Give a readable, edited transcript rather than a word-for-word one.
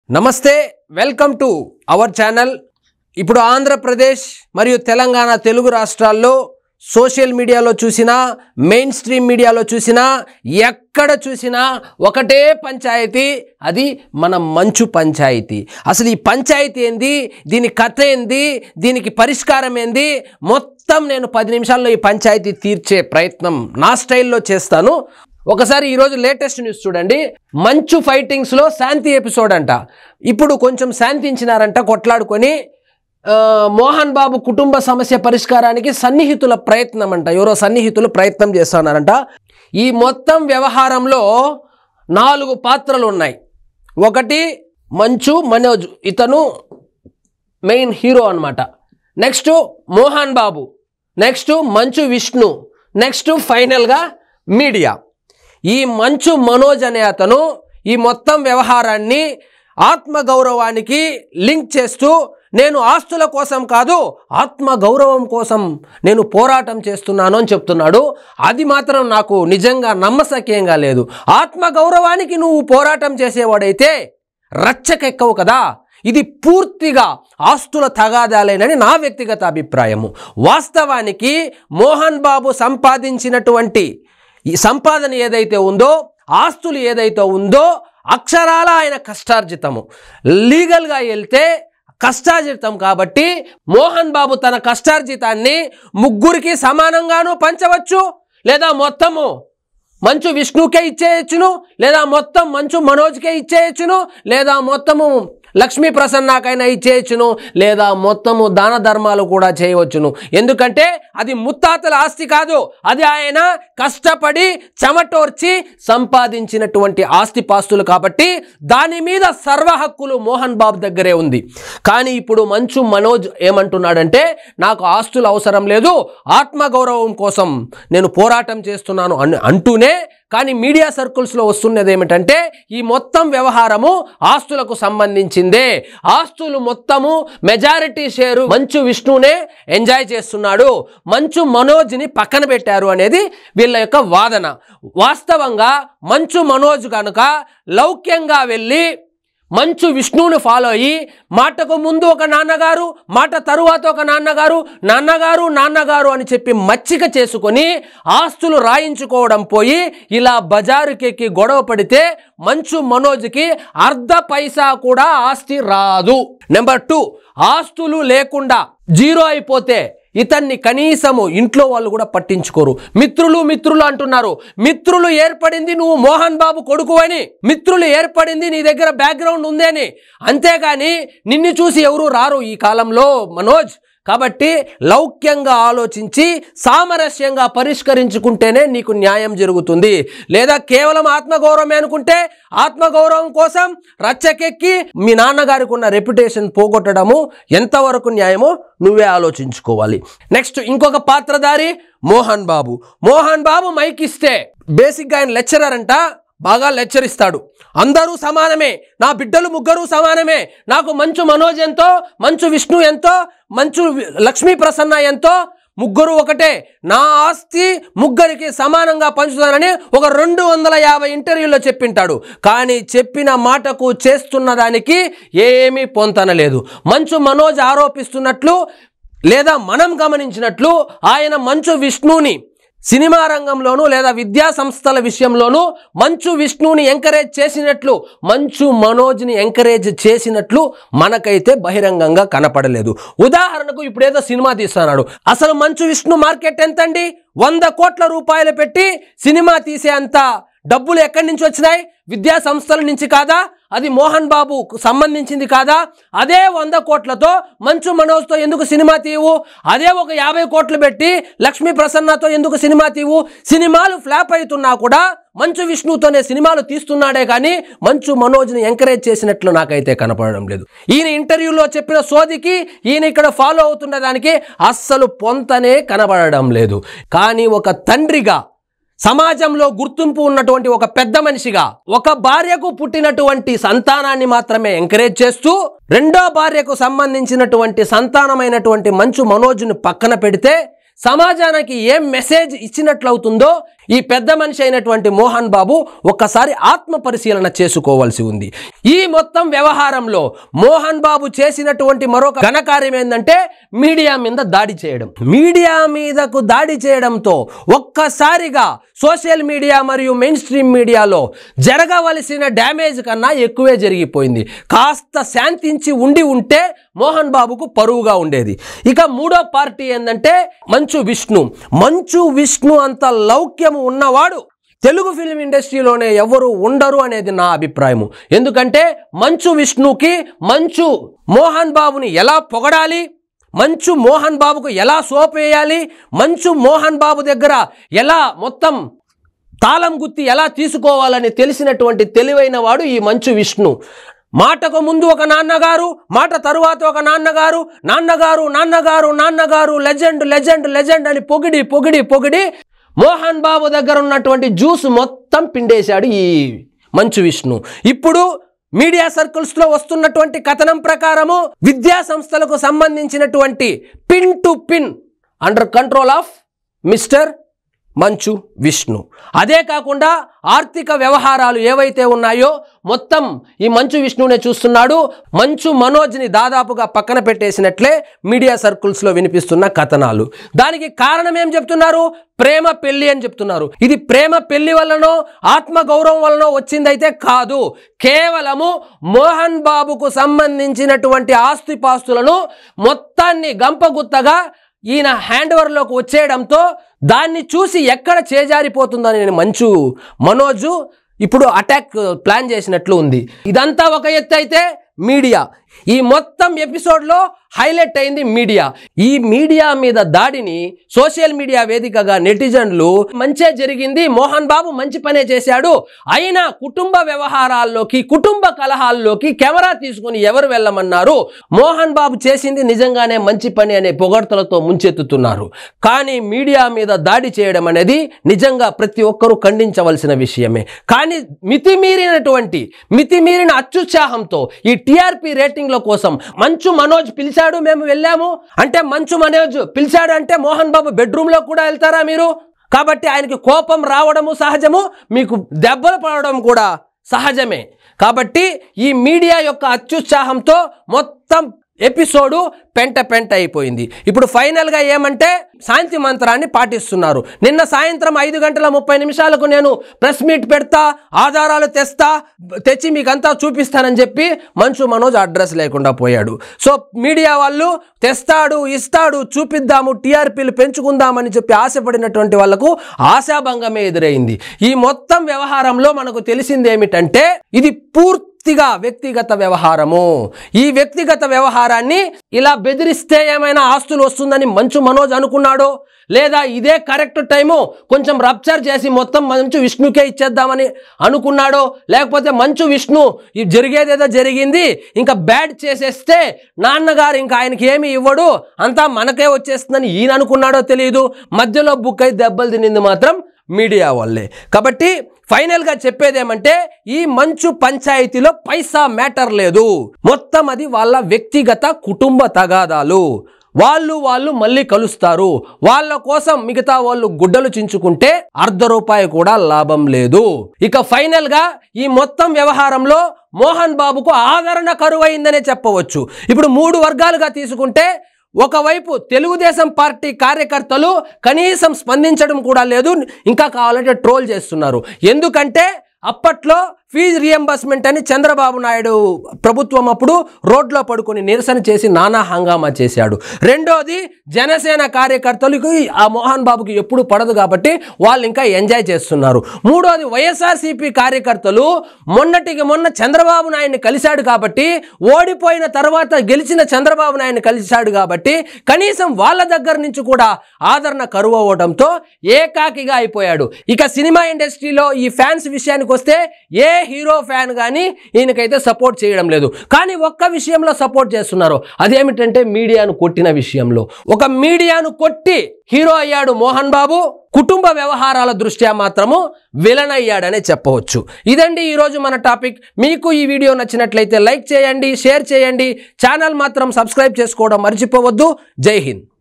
నమస్తే welcome to our channel. ఇప్పుడు ఆంధ్రప్రదేశ్ మరియు తెలంగాణ తెలుగు రాష్ట్రాల్లో సోషల్ మీడియాలో చూసినా మెయిన్ స్ట్రీమ్ మీడియాలో చూసినా ఎక్కడ చూసినా ఒకటే పంచాయతీ, అది మన మంచు పంచాయతీ। అసలు ఈ పంచాయతీ ఏంది, దీని కథ ఏంది, దీనికి పరిష్కారం ఏంది, మొత్తం నేను 10 నిమిషాల్లో ఈ పంచాయతీ తీర్చే ప్రయత్నం నా స్టైల్లో చేస్తాను। ఒకసారి ఈరోజు లేటెస్ట్ న్యూస్ చూడండి। మంచు ఫైటింగ్స్లో శాంతి ఎపిసోడ్ అంట। ఇప్పుడు కొంచెం శాంతించినారంట కొట్లాడుకొని। మోహన్ బాబు కుటుంబ సమస్య పరిష్కారానికి సన్నిహితుల ప్రయత్నం అంట, ఎవరో సన్నిహితులు ప్రయత్నం చేస్తున్నారంట। ఈ మొత్తం వ్యవహారంలో 4 పాత్రలు ఉన్నాయి। ఒకటి మంచు మనోజ్, ఇతను మెయిన్ హీరో అన్నమాట। Next Mohan Babu, next Manchu Vishnu, next ఫైనల్గా మీడియా। ఈ మంచు మనోజ్ అనే అతను ఈ మొత్తం వ్యవహారాన్ని ఆత్మగౌరవానికి లింక్ చేస్తూ, నేను ఆస్తుల కోసం కాదు ఆత్మగౌరవం కోసం నేను పోరాటం చేస్తున్నాను అని చెప్తున్నాడు। అది మాత్రం నాకు నిజంగా నమ్మశక్యంగా లేదు। ఆత్మగౌరవానికి నువ్వు పోరాటం చేసేవాడైతే రచ్చకెక్కవు కదా। ఇది పూర్తిగా ఆస్తుల తగాదాలేనని నా వ్యక్తిగత అభిప్రాయము। వాస్తవానికి మోహన్ బాబు సంపాదించినటువంటి ఈ సంపాదన ఏదైతే ఉందో, ఆస్తులు ఏదైతే ఉందో, అక్షరాల ఆయన కష్టార్జితము। లీగల్గా వెళ్తే కష్టార్జితం కాబట్టి మోహన్ బాబు తన కష్టార్జితాన్ని ముగ్గురికి సమానంగాను పంచవచ్చు, లేదా మొత్తము మంచు విష్ణుకే ఇచ్చేయచ్చును, లేదా మొత్తం మంచు మనోజ్కే ఇచ్చేయచ్చును, లేదా మొత్తము లక్ష్మీ ప్రసన్నకైనా ఇచ్చేయచ్చును, లేదా మొత్తము దాన ధర్మాలు కూడా చేయవచ్చును। ఎందుకంటే అది ముత్తాతల ఆస్తి కాదు, అది ఆయన కష్టపడి చెమటోర్చి సంపాదించినటువంటి ఆస్తిపాస్తులు కాబట్టి దాని మీద సర్వ హక్కులు మోహన్ బాబు దగ్గరే ఉంది। కానీ ఇప్పుడు మంచు మనోజ్ ఏమంటున్నాడంటే, నాకు ఆస్తులు అవసరం లేదు, ఆత్మగౌరవం కోసం నేను పోరాటం చేస్తున్నాను అంటూనే, కానీ మీడియా సర్కిల్స్లో వస్తున్నది ఏమిటంటే ఈ మొత్తం వ్యవహారము ఆస్తులకు సంబంధించిందే। ఆస్తులు మొత్తము మెజారిటీ షేరు మంచు విష్ణునే ఎంజాయ్ చేస్తున్నాడు, మంచు మనోజ్ని పక్కన పెట్టారు అనేది వీళ్ళ యొక్క వాదన। వాస్తవంగా మంచు మనోజ్ కనుక లౌక్యంగా వెళ్ళి మంచు విష్ణువుని ఫాలో అయ్యి, మాటకు ముందు ఒక నాన్నగారు, మాట తరువాత ఒక నాన్నగారు, నాన్నగారు నాన్నగారు అని చెప్పి మచ్చిక చేసుకొని ఆస్తులు రాయించుకోవడం పోయి ఇలా బజారుకెక్కి గొడవ పడితే మంచు మనోజ్కి అర్ధ పైసా కూడా ఆస్తి రాదు। నెంబర్ 2, ఆస్తులు లేకుండా జీరో అయిపోతే ఇతన్ని కనీసము ఇంట్లో వాళ్ళు కూడా పట్టించుకోరు। మిత్రులు అంటున్నారు, మిత్రులు ఏర్పడింది నువ్వు మోహన్ బాబు కొడుకు అని, మిత్రులు ఏర్పడింది నీ దగ్గర బ్యాక్గ్రౌండ్ ఉంది అని, అంతేగాని నిన్ను చూసి ఎవరు రారు ఈ కాలంలో మనోజ్। కాబట్టి లౌక్యంగా ఆలోచించి సామరస్యంగా పరిష్కరించుకుంటేనే నీకు న్యాయం జరుగుతుంది, లేదా కేవలం ఆత్మగౌరవమే అనుకుంటే ఆత్మగౌరవం కోసం రచ్చకెక్కి మీ నాన్నగారికి ఉన్న రెప్యుటేషన్ పోగొట్టడము ఎంతవరకు న్యాయమో నువ్వే ఆలోచించుకోవాలి। నెక్స్ట్ ఇంకొక పాత్రధారి మోహన్ బాబు। మోహన్ బాబు మైక్ ఇస్తే బేసిక్గా ఆయన లెక్చరర్ అంట, బాగా లెక్చర్ ఇస్తాడు। అందరూ సమానమే, నా బిడ్డలు ముగ్గురు సమానమే, నాకు మంచు మనోజ్ ఎంతో, మంచు విష్ణు ఎంతో, మంచు లక్ష్మీ ప్రసన్న ఎంతో, ముగ్గురు ఒకటే, నా ఆస్తి ముగ్గురికి సమానంగా పంచుతానని ఒక 250 ఇంటర్వ్యూల్లో చెప్పింటాడు। కానీ చెప్పిన మాటకు చేస్తున్న దానికి ఏమీ పొంతనలేదు। మంచు మనోజ్ ఆరోపిస్తున్నట్లు లేదా మనం గమనించినట్లు ఆయన మంచు విష్ణుని సినిమా రంగంలోనూ లేదా విద్యా సంస్థల విషయంలోనూ మంచు విష్ణుని ఎంకరేజ్ చేసినట్లు, మంచు మనోజ్ని ఎంకరేజ్ చేసినట్లు మనకైతే బహిరంగంగా కనపడలేదు। ఉదాహరణకు ఇప్పుడేదో సినిమా తీస్తున్నాడు, అసలు మంచు విష్ణు మార్కెట్ ఎంతండి? 100 కోట్ల రూపాయలు పెట్టి సినిమా తీసే అంత డబ్బులు ఎక్కడి నుంచి వచ్చినాయి? విద్యా సంస్థల నుంచి కాదా? అది మోహన్ బాబు సంబంధించింది కాదా? అదే 100 కోట్లతో మంచు మనోజ్తో ఎందుకు సినిమా తీవు? అదే ఒక 50 కోట్లు పెట్టి లక్ష్మీ ప్రసన్నతో ఎందుకు సినిమా తీవు? సినిమాలు ఫ్లాప్ అవుతున్నా కూడా మంచు విష్ణుతోనే సినిమాలు తీస్తున్నాడే కానీ మంచు మనోజ్ని ఎంకరేజ్ చేసినట్లు నాకైతే కనపడడం లేదు। ఈయన ఇంటర్వ్యూలో చెప్పిన సోదికి ఈయన ఇక్కడ ఫాలో అవుతున్న దానికి అస్సలు పొంతనే కనబడడం లేదు। కానీ ఒక తండ్రిగా, సమాజంలో గుర్తింపు ఉన్నటువంటి ఒక పెద్ద మనిషిగా, ఒక భార్యకు పుట్టినటువంటి సంతానాన్ని మాత్రమే ఎంకరేజ్ చేస్తూ రెండో భార్యకు సంబంధించినటువంటి సంతానమైనటువంటి మంచు మనోజ్ని పక్కన పెడితే సమాజానికి ఏం మెసేజ్ ఇచ్చినట్లవుతుందో ఈ పెద్ద మనిషి అయినటువంటి మోహన్ బాబు ఒక్కసారి ఆత్మ పరిశీలన చేసుకోవాల్సి ఉంది. ఈ మొత్తం వ్యవహారంలో మోహన్ బాబు చేసినటువంటి మరొక ఘనకార్యం ఏంటంటే మీడియా మీద దాడి చేయడం. మీడియా మీదకు దాడి చేయడంతో ఒక్కసారిగా సోషల్ మీడియా మరియు మెయిన్ స్ట్రీమ్ మీడియాలో జరగవలసిన డ్యామేజ్ కన్నా ఎక్కువే జరిగిపోయింది. కాస్త శాంతించి ఉంటే మోహన్ బాబుకు పరువుగా ఉండేది. ఇక మూడో పార్టీ ఏంటంటే మంచు విష్ణు అంత లౌక్యము ఉన్నవాడు తెలుగు ఫిల్మ్ ఇండస్ట్రీలోనే ఎవరు ఉండరు అనేది నా అభిప్రాయము. ఎందుకంటే మంచు విష్ణుకి మంచు మోహన్ బాబుని ఎలా పొగడాలి, మంచు మోహన్ బాబుకు ఎలా సోప్ వేయాలి, మంచు మోహన్ బాబు దగ్గర ఎలా మొత్తం తాళం గుత్తి ఎలా తీసుకోవాలని తెలిసినటువంటి తెలివైన వాడు ఈ మంచు విష్ణు. మాటకు ముందు ఒక నాన్నగారు, మాట తరువాత ఒక నాన్నగారు, లెజెండ్ అని పొగిడి మోహన్ బాబు దగ్గర ఉన్నటువంటి జ్యూస్ మొత్తం పిండేశాడు ఈ మంచు విష్ణు. ఇప్పుడు మీడియా సర్కిల్స్లో వస్తున్నటువంటి కథనం ప్రకారము విద్యా సంస్థలకు సంబంధించినటువంటి pin to pin under control of mister Manchu Vishnu. అదే కాకుండా ఆర్థిక వ్యవహారాలు ఏవైతే ఉన్నాయో మొత్తం ఈ మంచు విష్ణునే చూస్తున్నాడు. మంచు మనోజ్ని దాదాపుగా పక్కన పెట్టేసినట్లే మీడియా సర్కిల్స్లో వినిపిస్తున్న కథనాలు. దానికి కారణం ఏం చెప్తున్నారు? ప్రేమ పెళ్లి అని చెప్తున్నారు. ఇది ప్రేమ పెళ్లి వల్లనో ఆత్మగౌరవం వల్లనో వచ్చిందైతే కాదు. కేవలము మోహన్ బాబుకు సంబంధించినటువంటి ఆస్తిపాస్తులను మొత్తాన్ని గంపగుత్తగా ఈయన హ్యాండ్ ఓవర్లోకి వచ్చేయడంతో దాన్ని చూసి ఎక్కడ చేజారిపోతుందని మంచు మనోజు ఇప్పుడు అటాక్ ప్లాన్ చేసినట్లు ఉంది. ఇదంతా ఒక ఎత్తు అయితే మీడియా ఈ మొత్తం ఎపిసోడ్లో హైలైట్ అయింది మీడియా. ఈ మీడియా మీద దాడిని సోషల్ మీడియా వేదికగా నెటిజన్లు మంచే జరిగింది, మోహన్ బాబు మంచి పనే చేశాడు, అయినా కుటుంబ వ్యవహారాల్లోకి కుటుంబ కలహాల్లోకి కెమెరా తీసుకుని ఎవరు వెళ్ళమన్నారు, మోహన్ బాబు చేసింది నిజంగానే మంచి పని అనే పొగడ్తలతో ముంచెత్తుతున్నారు. కానీ మీడియా మీద దాడి చేయడం అనేది నిజంగా ప్రతి ఒక్కరూ ఖండించవలసిన విషయమే. కానీ మితిమీరిన అత్యుత్సాహంతో ఈ టీఆర్పీ రేటింగ్ల కోసం మంచు మనోజ్ పిలిచాడు, మేము వెళ్ళాము అంటే మంచు మనోజ్ పిలిచాడు అంటే మోహన్ బాబు బెడ్రూమ్ లో కూడా వెళ్తారా మీరు? కాబట్టి ఆయనకి కోపం రావడము సహజము, మీకు దెబ్బలు పడడం కూడా సహజమే. కాబట్టి ఈ మీడియా యొక్క అత్యుత్సాహంతో మొత్తం ఎపిసోడు పెంట అయిపోయింది. ఇప్పుడు ఫైనల్గా ఏమంటే శాంతి మంత్రాన్ని పాటిస్తున్నారు. నిన్న సాయంత్రం 5:30 నేను ప్రెస్ మీట్ పెడతా, ఆధారాలు తెచ్చి మీకంతా చూపిస్తానని చెప్పి మంచు మనోజ్ అడ్రస్ లేకుండా పోయాడు. సో మీడియా వాళ్ళు ఇస్తాడు చూపిద్దాము, టీఆర్పీలు పెంచుకుందామని చెప్పి ఆశపడినటువంటి వాళ్లకు ఆశాభంగమే ఎదురైంది. ఈ మొత్తం వ్యవహారంలో మనకు తెలిసింది ఏమిటంటే ఇది పూర్తిగా వ్యక్తిగత వ్యవహారము. ఈ వ్యక్తిగత వ్యవహారాన్ని ఇలా బెదిరిస్తే ఏమైనా ఆస్తులు వస్తుందని మంచు మనోజ్ అనుకున్నాడో, లేదా ఇదే కరెక్ట్ టైము కొంచెం రప్చర్ చేసి మొత్తం మంచు విష్ణుకే ఇచ్చేద్దామని అనుకున్నాడో, లేకపోతే మంచు విష్ణు జరిగేదేదో జరిగింది ఇంకా బ్యాడ్ చేసేస్తే నాన్నగారు ఇంకా ఆయనకి ఏమి ఇవ్వడు, అంతా మనకే వచ్చేస్తుందని ఈయన అనుకున్నాడో తెలియదు. మధ్యలో బుక్ అయి దెబ్బలు తినింది మాత్రం మీడియా వాళ్ళే. కాబట్టి ఫైనల్గా చెప్పేదేమంటే ఈ మంచు పంచాయతీలో పైసా మ్యాటర్ లేదు, మొత్తం అది వాళ్ళ వ్యక్తిగత కుటుంబ తగాదాలు. వాళ్ళు మళ్ళీ కలుస్తారు, వాళ్ళ కోసం మిగతా వాళ్ళు గుడ్డలు చించుకుంటే ₹1 కూడా లాభం లేదు. ఇక ఫైనల్ గా ఈ మొత్తం వ్యవహారంలో మోహన్ బాబుకు ఆదరణ కరువైందనే చెప్పవచ్చు. ఇప్పుడు 3 వర్గాలుగా తీసుకుంటే ఒకవైపు తెలుగుదేశం పార్టీ కార్యకర్తలు కనీసం స్పందించడం కూడా లేదు, ఇంకా కావాలంటే ట్రోల్ చేస్తున్నారు. ఎందుకంటే అప్పట్లో ఫీజు రియంబర్స్మెంట్ అని చంద్రబాబు నాయుడు ప్రభుత్వం అప్పుడు రోడ్లో పడుకొని నిరసన చేసి నానా హంగామా చేశాడు. రెండోది జనసేన కార్యకర్తలకు ఆ మోహన్ బాబుకి ఎప్పుడు పడదు కాబట్టి వాళ్ళు ఇంకా ఎంజాయ్ చేస్తున్నారు. మూడోది వైఎస్ఆర్సీపీ కార్యకర్తలు మొన్నటికి మొన్న చంద్రబాబు నాయుడిని కలిశాడు కాబట్టి, ఓడిపోయిన తర్వాత గెలిచిన చంద్రబాబు నాయుడిని కలిశాడు కాబట్టి కనీసం వాళ్ళ దగ్గర నుంచి కూడా ఆదరణ కరువు అవ్వడంతో ఏకాకిగా అయిపోయాడు. ఇక సినిమా ఇండస్ట్రీలో ఈ ఫ్యాన్స్ విషయానికి వస్తే ఏ హీరో ఫ్యాన్ కానీ ఈయనకైతే సపోర్ట్ చేయడం లేదు. కానీ ఒక్క విషయంలో సపోర్ట్ చేస్తున్నారు, అదేమిటంటే మీడియాను కొట్టిన విషయంలో. ఒక మీడియాను కొట్టి హీరో అయ్యాడు మోహన్ బాబు, కుటుంబ వ్యవహారాల దృష్ట్యా మాత్రము విలన్ అయ్యాడనే చెప్పవచ్చు. ఇదండి ఈరోజు మన టాపిక్. మీకు ఈ వీడియో నచ్చినట్లయితే లైక్ చేయండి, షేర్ చేయండి, ఛానల్ మాత్రం సబ్స్క్రైబ్ చేసుకోవడం మర్చిపోవద్దు. జై హింద్.